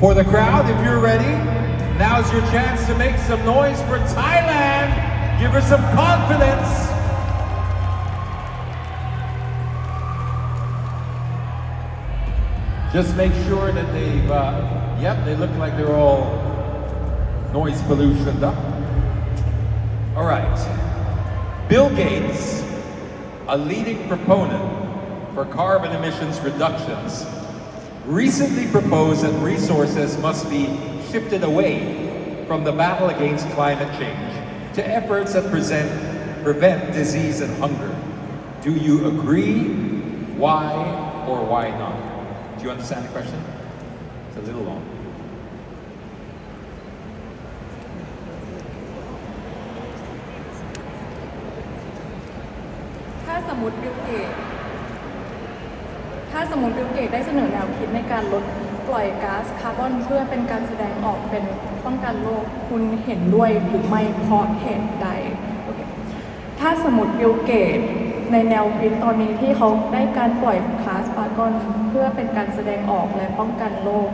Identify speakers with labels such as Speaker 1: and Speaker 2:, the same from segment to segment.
Speaker 1: For the crowd, if you're ready, now's your chance to make some noise for Thailand. Give her some confidence. Just make sure that they've, yep, they look like they're all noise pollutioned up. All right. Bill Gates, a leading proponent for carbon emissions reductions, recently proposed that resources must be shifted away from the battle against climate change to efforts that prevent disease and hunger. Do you agree? Why or why not? Do you understand the question? It's a little long.
Speaker 2: ถ้าสมมติบิลเกตได้เสนอแนวคิดในการลดปล่อยก๊าซคาร์บอนเพื่อเป็นการแสดงออกเป็นป้องกันโลกคุณเห็นด้วยหรือไม่เพราะเหตุใดถ้าสมมติบิลเกตในแนวคิดตอนนี้ที่เขาได้การปล่อยก๊าซคาร์บอนเพื่อเป็นการแสดงออกและป้องกันโลก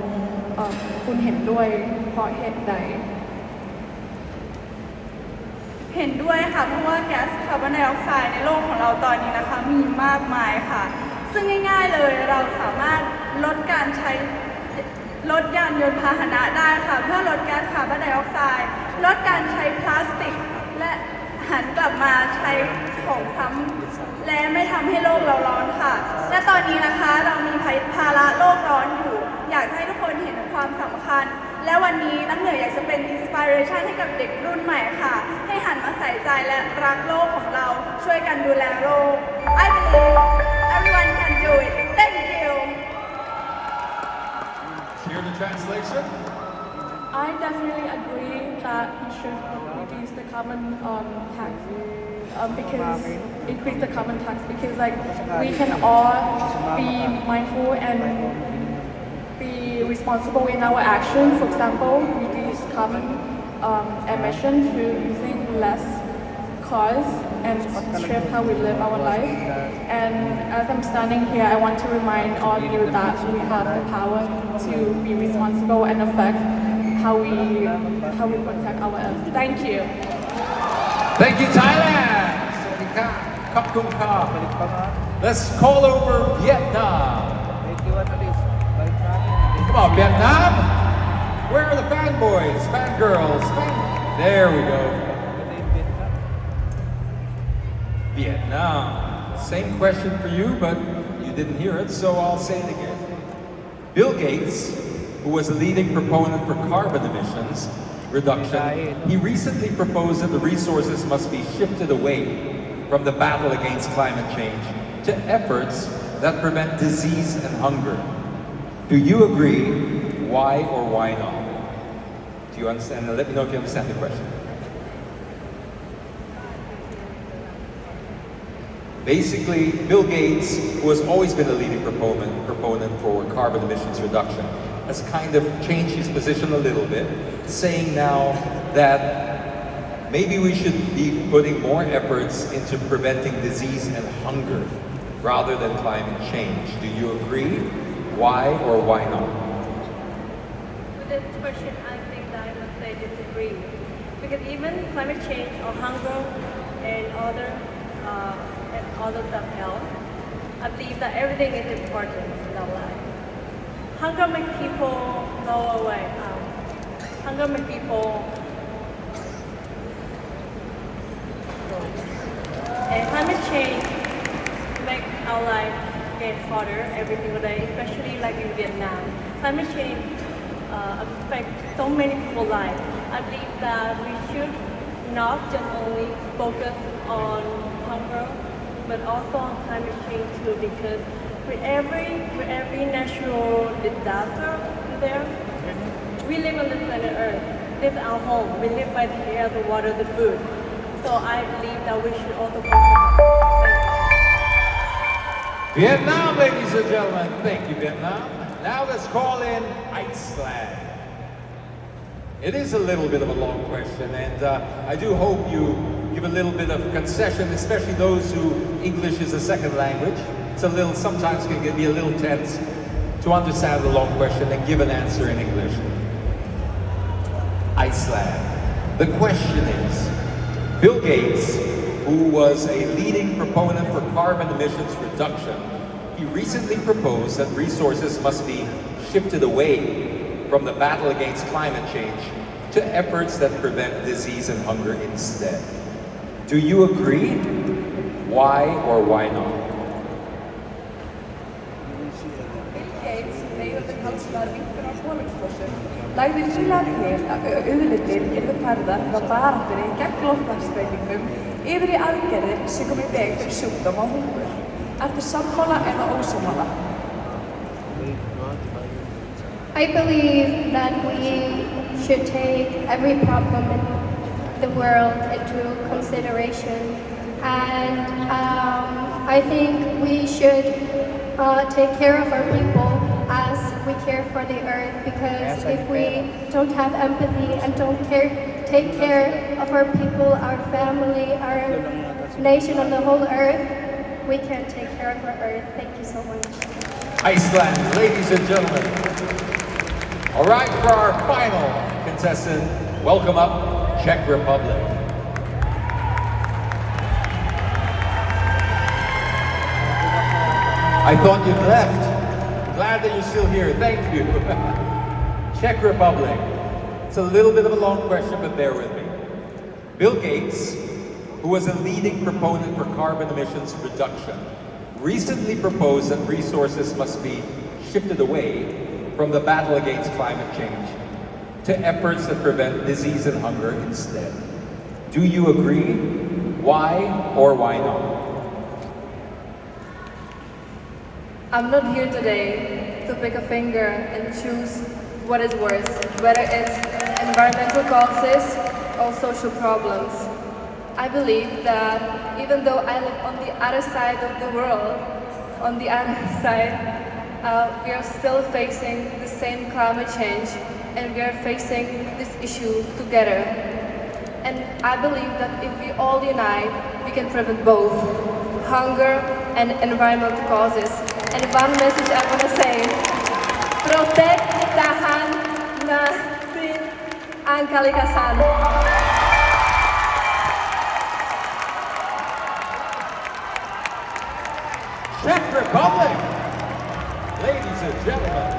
Speaker 2: คุณเห็นด้วยเพราะเหตุใด
Speaker 3: เห็นด้วยค่ะเพราะว่าแก๊สคาร์บอนไดออกไซด์ในโลกของเราตอนนี้นะคะมีมากมายค่ะซึ่งง่ายๆเลยเราสามารถลดการใช้รถยานยนต์พาหนะได้ค่ะเพื่อลดแก๊สคาร์บอนไดออกไซด์ลดการใช้พลาสติกและหันกลับมาใช้ของซ้ำและไม่ทำให้โลกเราร้อนค่ะและตอนนี้นะคะเรามีภาระโลกร้อนอยู่อยากให้ทุกคนเห็นความสำคัญและวันนี้น้ำเหนืออยากจะเป็นอินสปิเรชันให้กับเด็กรุ่นใหม่ค่ะให้หันมาใส่ใจและรักโลกของเราช่วยกันดูแลโลก I believe everyone can do it thank you
Speaker 1: Hear the translation?
Speaker 2: I definitely agree that we should reduce the carbon tax because increase the carbon tax because like we can all be mindful and be responsible in our action. For example, reduce carbon emission through using less cars and shift how we live our life. And as I'm standing here, I want to remind all of you that we have the power to be responsible and affect how we protect our earth. Thank you.
Speaker 1: Thank you, Thailand. Khop Khun Kha. Let's call over Vietnam. Come on, Vietnam. Where are the fanboys, fangirls? There we go. Vietnam. Same question for you, but you didn't hear it, so I'll say it again. Bill Gates, who was a leading proponent for carbon emissions reduction, he recently proposed that the resources must be shifted away from the battle against climate change to efforts that prevent disease and hunger. Do you agree? Why or why not? Do you understand? Let me know if you understand the question. Basically, Bill Gates, who has always been a leading proponent for carbon emissions reduction, has kind of changed his position a little bit, saying now that maybe we should be putting more efforts into preventing disease and hunger rather than climate change. Do you agree? Why or why not?
Speaker 4: With this question, I think that I must say disagree. Because even climate change or hunger and other stuff else, I believe that everything is important in our life. Hunger makes people go away. Hunger makes people go. And climate change makes our life get harder every single day, especially like in Vietnam. Climate change affects so many people's lives. I believe that we should not just only focus on hunger, but also on climate change too, because with every natural disaster there, we live on this planet Earth. This is our home. We live by the air, the water, the food. So I believe that we should also focus on
Speaker 1: Vietnam, ladies and gentlemen. Thank you, Vietnam. Now let's call in Iceland. It is a little bit of a long question, and I do hope you give a little bit of concession, especially those who English is a second language. It's a little, sometimes can be a little tense to understand the long question and give an answer in English. Iceland. The question is, Bill Gates, who was a leading proponent for carbon emissions reduction, he recently proposed that resources must be shifted away from the battle against climate change to efforts that prevent disease and hunger instead. Do you agree? Why or why not?
Speaker 2: Bill Gates, leiðandi talsmaður minnkunar kolefnislosun, lagði nýlega til að auðlindir yrðu færðar frá baráttunni gegn loftslagsbreytingum yfir í aðgerðir sem komi í veg fyrir sjúkdóma og hungur. Ertu sammála eða ósammála?
Speaker 5: I believe that we should take every problem in the world into consideration, and I think we should take care of our people as we care for the earth, because if we don't have empathy and don't take care of our people, our family, our nation, and the whole earth, we can't take care of our earth. Thank you so much.
Speaker 1: Iceland, ladies and gentlemen. All right, for our final contestant, welcome up Czech Republic. I thought you'd left. Glad that you're still here. Thank you. Czech Republic. It's a little bit of a long question, but bear with me. Bill Gates, who was a leading proponent for carbon emissions reduction, recently proposed that resources must be shifted away from the battle against climate change to efforts that prevent disease and hunger instead. Do you agree? Why or why not?
Speaker 4: I'm not here today to pick a finger and choose what is worse, whether it's environmental causes or social problems. I believe that even though I live on the other side of the world, on the other side, we are still facing the same climate change, and we are facing this issue together. And I believe that if we all unite, we can prevent both hunger and environmental causes. And one message I want to say: protect tahan natin ang kalikasan.
Speaker 1: Czech Republic, ladies and gentlemen.